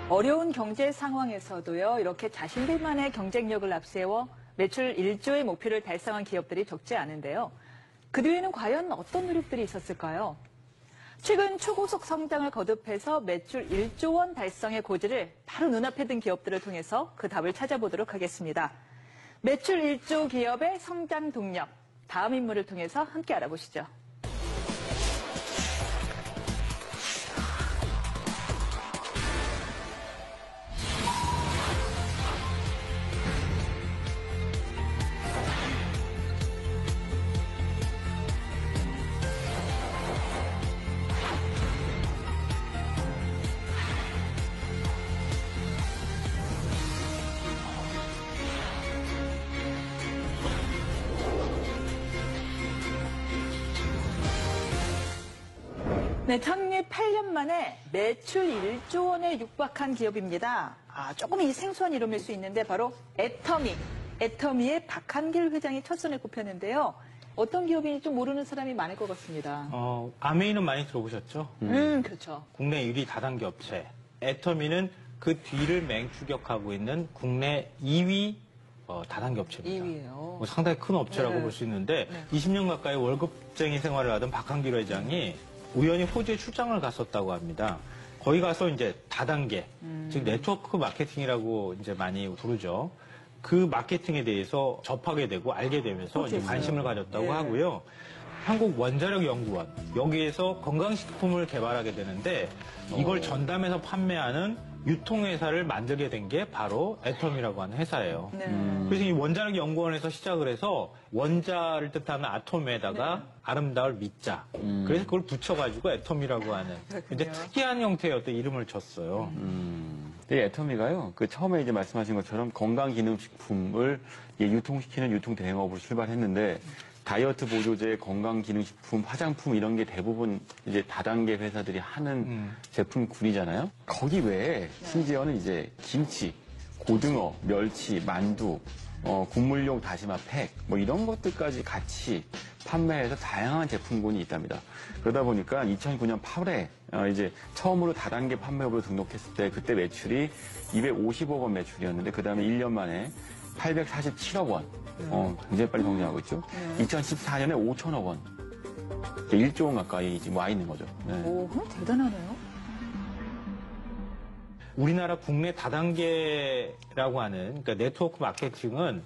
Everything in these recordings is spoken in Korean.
어려운 경제 상황에서도요, 이렇게 자신들만의 경쟁력을 앞세워 매출 1조의 목표를 달성한 기업들이 적지 않은데요. 그 뒤에는 과연 어떤 노력들이 있었을까요? 최근 초고속 성장을 거듭해서 매출 1조 원 달성의 고지를 바로 눈앞에 둔 기업들을 통해서 그 답을 찾아보도록 하겠습니다. 매출 1조 기업의 성장 동력, 다음 인물을 통해서 함께 알아보시죠. 네, 창립 8년 만에 매출 1조 원에 육박한 기업입니다. 조금 이 생소한 이름일 수 있는데 바로 애터미. 애터미의 박한길 회장이 첫 손에 꼽혔는데요. 어떤 기업인지 좀 모르는 사람이 많을 것 같습니다. 아메이는 많이 들어보셨죠? 그렇죠. 국내 1위 다단계 업체. 애터미는 그 뒤를 맹추격하고 있는 국내 2위 다단계 업체입니다. 2위예요. 상당히 큰 업체라고 네. 볼 수 있는데 네. 20년 가까이 월급쟁이 생활을 하던 박한길 회장이 우연히 호주에 출장을 갔었다고 합니다. 거기 가서 이제 다단계, 즉 네트워크 마케팅이라고 이제 많이 부르죠. 그 마케팅에 대해서 접하게 되고 알게 되면서 이제 관심을 가졌다고 하고요. 한국원자력연구원, 여기에서 건강식품을 개발하게 되는데 이걸 전담해서 판매하는 유통회사를 만들게 된 게 바로 애텀이라고 하는 회사예요. 네. 그래서 이 원자력연구원에서 시작을 해서 원자를 뜻하는 아톰에다가 아름다울 미자. 그래서 그걸 붙여가지고 애텀이라고 하는 이제 특이한 형태의 어떤 이름을 줬어요. 이 애터미가요, 처음에 이제 말씀하신 것처럼 건강기능식품을 유통시키는 유통대행업으로 출발했는데, 다이어트 보조제, 건강기능식품, 화장품 이런 게 대부분 이제 다단계 회사들이 하는 제품군이잖아요. 거기 외에 심지어는 이제 김치, 고등어, 멸치, 만두, 국물용 다시마 팩, 뭐 이런 것들까지 같이 판매해서 다양한 제품군이 있답니다. 그러다 보니까 2009년 8월에 이제 처음으로 다단계 판매업으로 등록했을 때 그때 매출이 250억 원 매출이었는데 그 다음에 1년 만에 847억 원. 굉장히 빨리 성장하고 있죠. 2014년에 5천억 원. 1조 원 가까이 지금 와 있는 거죠. 네. 오, 대단하네요. 우리나라 국내 다단계라고 하는 그러니까 네트워크 마케팅은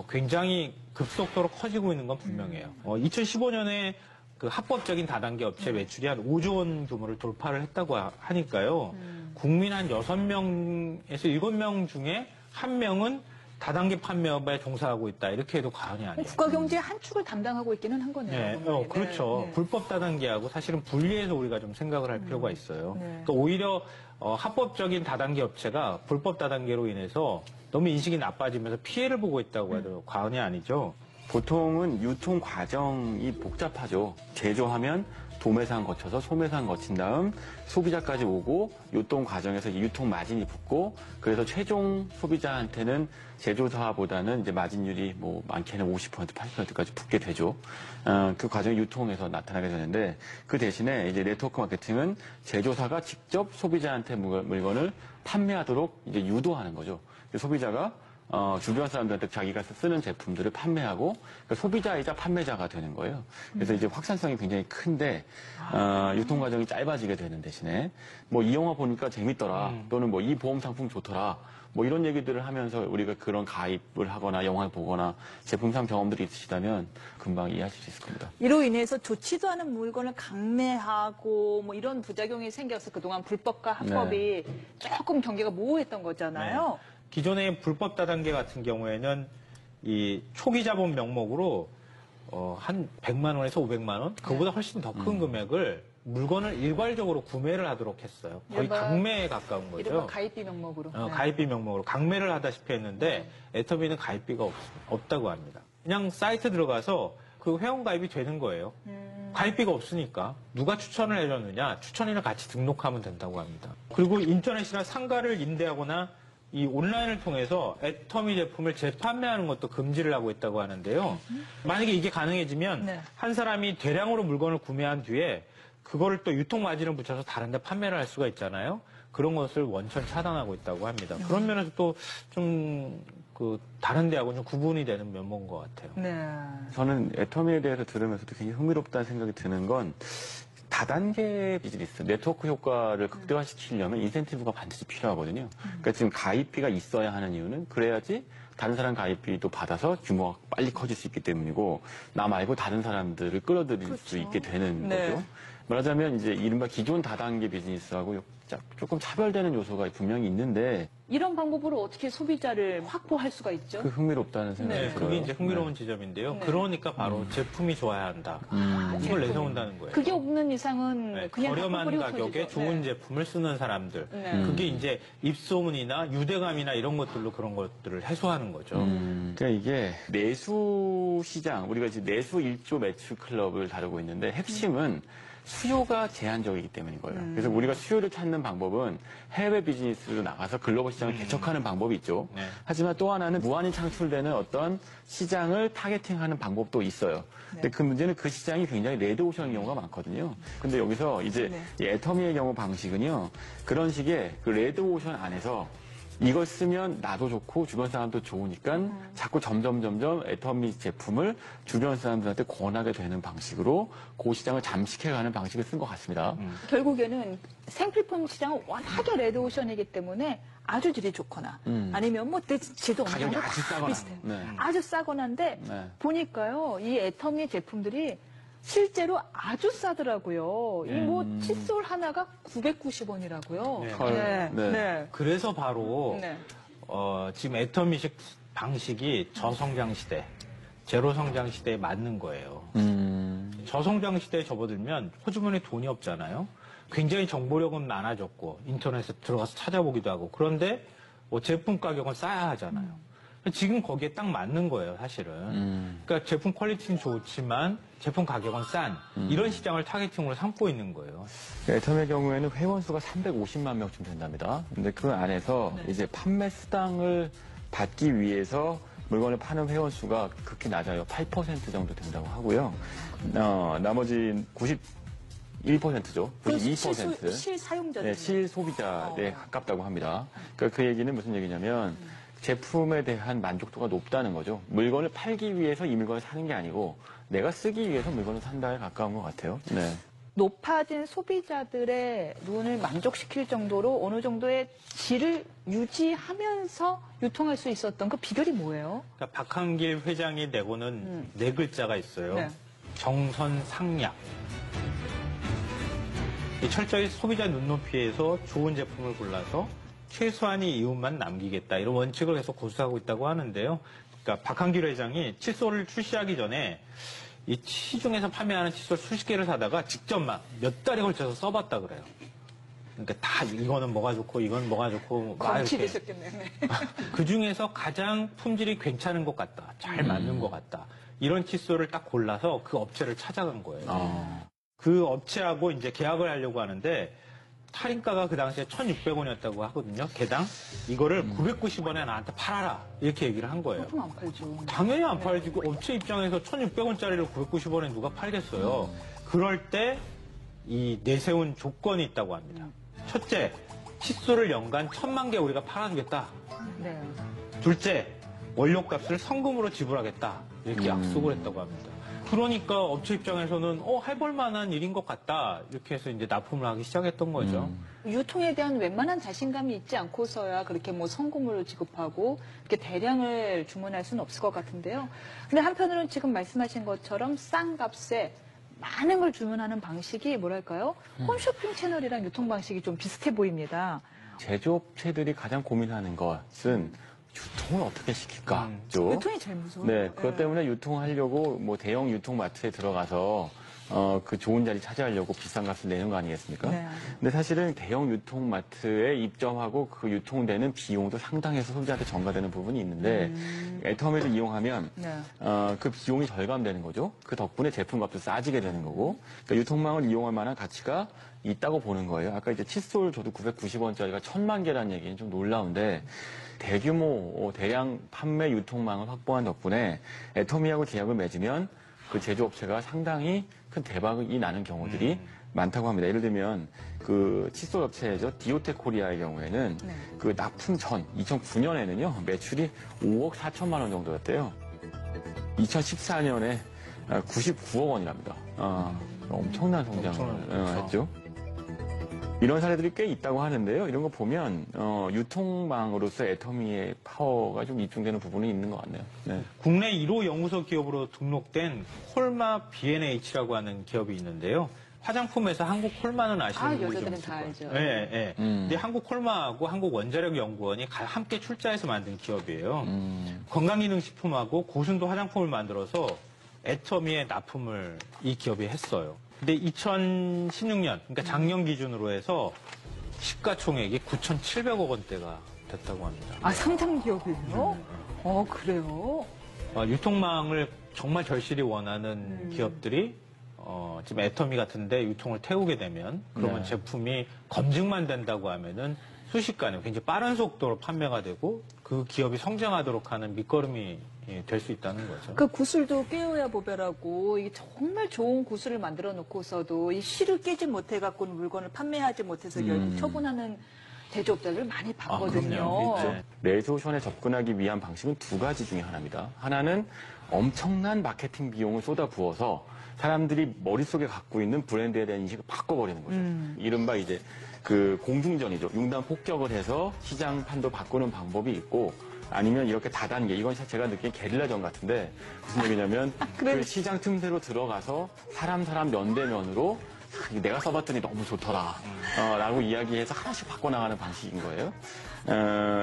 굉장히 급속도로 커지고 있는 건 분명해요. 2015년에 그 합법적인 다단계 업체 매출이 한 5조 원 규모를 돌파를 했다고 하니까요. 국민 한 6명에서 7명 중에 1명은 다단계 판매업에 종사하고 있다. 이렇게 해도 과언이 아니에요. 국가 경제의 한 축을 담당하고 있기는 한 거네요. 네, 그렇죠. 네. 불법 다단계하고 사실은 분리해서 우리가 좀 생각을 할 필요가 있어요. 그러니까 오히려 합법적인 다단계 업체가 불법 다단계로 인해서 너무 인식이 나빠지면서 피해를 보고 있다고 해도 과언이 아니죠. 보통은 유통 과정이 복잡하죠. 제조하면 도매상 거쳐서 소매상 거친 다음 소비자까지 오고 유통 과정에서 유통 마진이 붙고 그래서 최종 소비자한테는 제조사보다는 이제 마진율이 뭐 많게는 50% 80%까지 붙게 되죠. 그 과정이 유통에서 나타나게 되는데 그 대신에 이제 네트워크 마케팅은 제조사가 직접 소비자한테 물건을 판매하도록 이제 유도하는 거죠. 소비자가 주변 사람들한테 자기가 쓰는 제품들을 판매하고 그러니까 소비자이자 판매자가 되는 거예요. 그래서 이제 확산성이 굉장히 큰데 유통 과정이 짧아지게 되는 대신에 뭐 이 영화 보니까 재밌더라 또는 뭐 이 보험 상품 좋더라 뭐 이런 얘기들을 하면서 우리가 그런 가입을 하거나 영화를 보거나 제품상 경험들이 있으시다면 금방 이해하실 수 있을 겁니다. 이로 인해서 좋지도 않은 물건을 강매하고 뭐 이런 부작용이 생겨서 그동안 불법과 합법이 조금 경계가 모호했던 거잖아요. 네. 기존의 불법 다단계 같은 경우에는 이 초기 자본 명목으로 한 100만 원에서 500만 원, 그보다 훨씬 더 큰 금액을 물건을 일괄적으로 구매를 하도록 했어요. 거의 강매에 가까운 거죠. 이른바 가입비 명목으로. 가입비 명목으로 강매를 하다시피 했는데 애터미는 가입비가 없다고 합니다. 그냥 사이트 들어가서 그 회원 가입이 되는 거예요. 가입비가 없으니까 누가 추천을 해줬느냐, 추천인을 같이 등록하면 된다고 합니다. 그리고 인터넷이나 상가를 임대하거나 이 온라인을 통해서 애터미 제품을 재판매하는 것도 금지를 하고 있다고 하는데요. 만약에 이게 가능해지면 한 사람이 대량으로 물건을 구매한 뒤에 그거를 또 유통 마진을 붙여서 다른 데 판매를 할 수가 있잖아요. 그런 것을 원천 차단하고 있다고 합니다. 그런 면에서 또 좀 다른 데하고 좀 구분이 되는 면모인 것 같아요. 네. 저는 애터미에 대해서 들으면서도 굉장히 흥미롭다는 생각이 드는 건 다단계 비즈니스, 네트워크 효과를 극대화시키려면 인센티브가 반드시 필요하거든요. 그러니까 지금 가입비가 있어야 하는 이유는 그래야지 다른 사람 가입비도 받아서 규모가 빨리 커질 수 있기 때문이고 나 말고 다른 사람들을 끌어들일 수 있게 되는 네. 거죠. 말하자면 이제 이른바 기존 다단계 비즈니스하고 조금 차별되는 요소가 분명히 있는데 이런 방법으로 어떻게 소비자를 확보할 수가 있죠? 그 흥미롭다는 생각이 네, 네, 들어요. 그게 이제 흥미로운 지점인데요. 네. 그러니까 바로 제품이 좋아야 한다. 이걸 내세운다는 거예요. 그게 없는 이상은 네, 그냥 저렴한 헛구리고 가격에 터지죠. 좋은 네. 제품을 쓰는 사람들. 네. 그게 이제 입소문이나 유대감이나 이런 것들로 그런 것들을 해소하는 거죠. 그러니까 이게 내수 시장, 우리가 지금 내수 1조 매출 클럽을 다루고 있는데 핵심은 수요가 제한적이기 때문인 거예요. 그래서 우리가 수요를 찾는 방법은 해외 비즈니스로 나가서 글로벌 시장을 개척하는 방법이 있죠. 네. 하지만 또 하나는 무한히 창출되는 어떤 시장을 타겟팅하는 방법도 있어요. 근데 그 문제는 그 시장이 굉장히 레드오션인 경우가 많거든요. 근데 여기서 이제 이 애터미의 경우 방식은요. 그런 식의 그 레드오션 안에서 이걸 쓰면 나도 좋고 주변 사람도 좋으니까 자꾸 점점 애터미 제품을 주변 사람들한테 권하게 되는 방식으로 그 시장을 잠식해가는 방식을 쓴 것 같습니다. 결국에는 생필품 시장은 워낙에 레드오션이기 때문에 아주 질이 좋거나 아니면 뭐 질도 어느 가격이 정도 아주 다 싸거나. 비슷해요. 네. 아주 싸거나인데 네. 보니까요 이 애터미 제품들이 실제로 아주 싸더라고요. 이 뭐 칫솔 하나가 990원이라고요. 네. 헐. 네. 그래서 바로 네. 지금 애터미식 방식이 저성장 시대, 제로 성장 시대에 맞는 거예요. 저성장 시대에 접어들면 호주머니에 돈이 없잖아요. 굉장히 정보력은 많아졌고 인터넷에 들어가서 찾아보기도 하고 그런데 뭐 제품 가격은 싸야 하잖아요. 지금 거기에 딱 맞는 거예요, 사실은. 그러니까 제품 퀄리티는 좋지만 제품 가격은 싼 이런 시장을 타겟팅으로 삼고 있는 거예요. 애터미의 경우에는 회원 수가 350만 명쯤 된답니다. 근데 그 안에서 이제 판매 수당을 받기 위해서 물건을 파는 회원 수가 극히 낮아요. 8% 정도 된다고 하고요. 나머지 91%죠. 92%. 실사용자들. 네, 실소비자에 가깝다고 합니다. 그러니까 그 얘기는 무슨 얘기냐면 제품에 대한 만족도가 높다는 거죠. 물건을 팔기 위해서 이 물건을 사는 게 아니고 내가 쓰기 위해서 물건을 산다에 가까운 것 같아요. 네. 높아진 소비자들의 눈을 만족시킬 정도로 어느 정도의 질을 유지하면서 유통할 수 있었던 그 비결이 뭐예요? 그러니까 박한길 회장이 내고는 네 글자가 있어요. 네. 정선상약. 이 철저히 소비자 눈높이에서 좋은 제품을 골라서 최소한의 이윤만 남기겠다. 이런 원칙을 계속 고수하고 있다고 하는데요. 그러니까 박한길 회장이 칫솔을 출시하기 전에 이 시중에서 판매하는 칫솔 수십 개를 사다가 직접 막 몇 달에 걸쳐서 써봤다 그래요. 그러니까 다 이거는 뭐가 좋고 이건 뭐가 좋고 막 이렇게 되셨겠네요. 네. 그 중에서 가장 품질이 괜찮은 것 같다. 잘 맞는 것 같다. 이런 칫솔을 딱 골라서 그 업체를 찾아간 거예요. 그 업체하고 이제 계약을 하려고 하는데 할인가가 그 당시에 1,600원이었다고 하거든요. 개당. 이거를 990원에 나한테 팔아라. 이렇게 얘기를 한 거예요. 그럼 안 팔죠. 당연히 안 팔지. 그 업체 입장에서 1,600원짜리를 990원에 누가 팔겠어요. 그럴 때 이 내세운 조건이 있다고 합니다. 첫째, 칫솔을 연간 1,000만 개 우리가 팔아주겠다. 네. 둘째, 원료값을 성금으로 지불하겠다. 이렇게 약속을 했다고 합니다. 그러니까 업체 입장에서는 해볼 만한 일인 것 같다. 이렇게 해서 이제 납품을 하기 시작했던 거죠. 유통에 대한 웬만한 자신감이 있지 않고서야 그렇게 뭐 성금을 지급하고 이렇게 대량을 주문할 수는 없을 것 같은데요. 근데 한편으로는 지금 말씀하신 것처럼 싼 값에 많은 걸 주문하는 방식이 뭐랄까요? 홈쇼핑 채널이랑 유통 방식이 좀 비슷해 보입니다. 제조업체들이 가장 고민하는 것은 유통을 어떻게 시킬까죠. 유통이 제일 무서워요. 네, 그것 때문에 유통하려고 뭐 대형 유통마트에 들어가서 그 좋은 자리 차지하려고 비싼 값을 내는 거 아니겠습니까? 네. 근데 사실은 대형 유통마트에 입점하고 그 유통되는 비용도 상당해서 소비자한테 전가되는 부분이 있는데 애터미를 이용하면 네. 그 비용이 절감되는 거죠. 그 덕분에 제품값도 싸지게 되는 거고 그러니까 유통망을 이용할 만한 가치가 있다고 보는 거예요. 아까 이제 칫솔 저도 990원짜리가 1,000만 개라는 얘기는 좀 놀라운데 대규모 대량 판매 유통망을 확보한 덕분에 애터미하고 계약을 맺으면 그 제조업체가 상당히 큰 대박이 나는 경우들이 많다고 합니다. 예를 들면 그 칫솔 업체죠. 디오텍 코리아의 경우에는 네. 그 납품 전 2009년에는요 매출이 5억 4천만 원 정도였대요. 2014년에 99억 원이랍니다. 엄청난 성장을 했죠. 이런 사례들이 꽤 있다고 하는데요. 이런 거 보면 유통망으로서 애터미의 파워가 좀 입증되는 부분이 있는 것 같네요. 네. 국내 1호 연구소 기업으로 등록된 콜마 B&H라고 하는 기업이 있는데요. 화장품에서 한국 콜마는 아시는 분들이 좀 여자들은 있을 다 거예요. 알죠. 네, 네. 근데 한국 콜마하고 한국 원자력 연구원이 함께 출자해서 만든 기업이에요. 건강기능식품하고 고순도 화장품을 만들어서 애터미에 납품을 이 기업이 했어요. 근데 2016년, 그러니까 작년 기준으로 해서 시가총액이 9,700억 원대가 됐다고 합니다. 아, 상장 기업이에요? 그래요? 유통망을 정말 절실히 원하는 기업들이 지금 애터미 같은데 유통을 태우게 되면 그러면 네. 제품이 검증만 된다고 하면은 순식간에 굉장히 빠른 속도로 판매가 되고 그 기업이 성장하도록 하는 밑거름이 될 수 있다는 거죠. 그 구슬도 깨어야 보배라고 이게 정말 좋은 구슬을 만들어 놓고서도 이 실을 깨지 못해 갖고는 물건을 판매하지 못해서 결국 처분하는 제조업자를 많이 봤거든요. 그럼요. 있죠. 레조션에 접근하기 위한 방식은 두 가지 중에 하나입니다. 하나는 엄청난 마케팅 비용을 쏟아부어서 사람들이 머릿속에 갖고 있는 브랜드에 대한 인식을 바꿔버리는 거죠. 이른바 이제 그 공중전이죠. 융단 폭격을 해서 시장 판도 바꾸는 방법이 있고 아니면 이렇게 다단계, 이건 제가 느낀 게릴라전 같은데 무슨 얘기냐면 그 시장 틈새로 들어가서 사람 면대면으로 내가 써봤더니 너무 좋더라 라고 이야기해서 하나씩 바꿔나가는 방식인 거예요.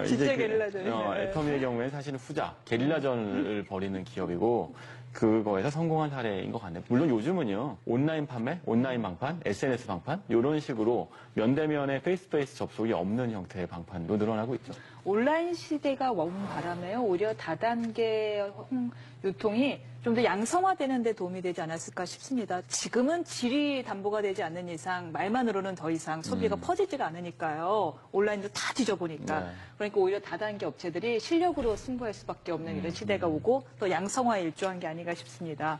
진짜 이제 게릴라전이네. 애터미의 경우에는 사실은 후자, 게릴라전을 벌이는 기업이고 그거에서 성공한 사례인 것 같네요. 물론 요즘은요, 온라인 판매, 온라인 방판, SNS 방판, 이런 식으로 면대면의 페이스-투-페이스 접속이 없는 형태의 방판도 늘어나고 있죠. 온라인 시대가 온 바람에요. 오히려 다단계 유통이 좀 더 양성화되는 데 도움이 되지 않았을까 싶습니다. 지금은 질이 담보가 되지 않는 이상 말만으로는 더 이상 소비가 퍼지지가 않으니까요. 온라인도 다 뒤져보니까. 네. 그러니까 오히려 다단계 업체들이 실력으로 승부할 수밖에 없는 이런 시대가 오고 또 양성화에 일조한 게 아닌가 싶습니다.